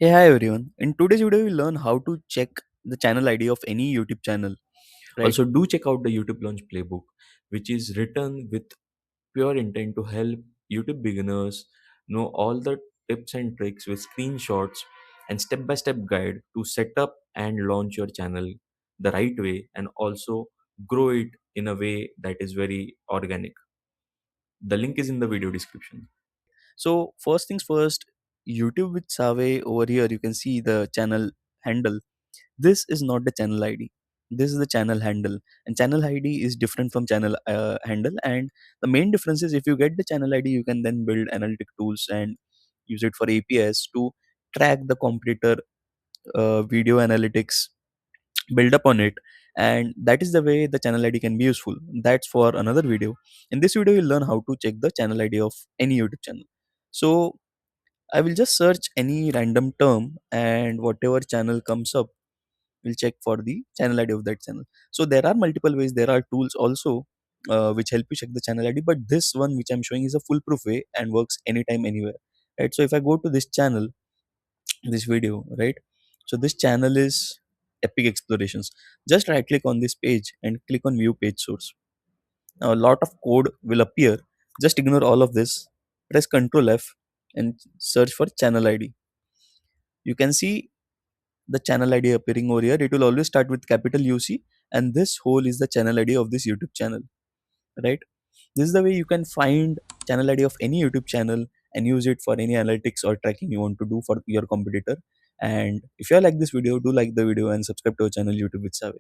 Hey, hi everyone. In today's video, we'll learn how to check the channel ID of any YouTube channel, right? Also, do check out the YouTube Launch Playbook, which is written with pure intent to help YouTube beginners know all the tips and tricks with screenshots and step by step guide to set up and launch your channel the right way and also grow it in a way that is very organic. The link is in the video description. So, first things first, YouTube with Saave over here, you can see the channel handle. This is not the channel ID. This is the channel handle, and channel ID is different from channel handle. And the main difference is if you get the channel ID, you can then build analytic tools and use it for APIs to track the competitor video analytics, build up on it, and that is the way the channel ID can be useful. That's for another video. In this video you'll learn how to check the channel ID of any YouTube channel. So I will just search any random term, and whatever channel comes up, we'll check for the channel ID of that channel. So there are multiple ways, there are tools also which help you check the channel ID, but this one which I'm showing is a foolproof way and works anytime, anywhere, right? So if I go to this channel, this video, right? So this channel is Epic Explorations. Just right click on this page and click on view page source. Now a lot of code will appear. Just ignore all of this. Press Ctrl F and search for channel ID. You can see the channel ID appearing over here. It will always start with capital UC, and this whole is the channel ID of this YouTube channel, right? This is the way you can find channel ID of any YouTube channel and use it for any analytics or tracking you want to do for your competitor. And if you like this video, do like the video and subscribe to our channel YouTube with Saave.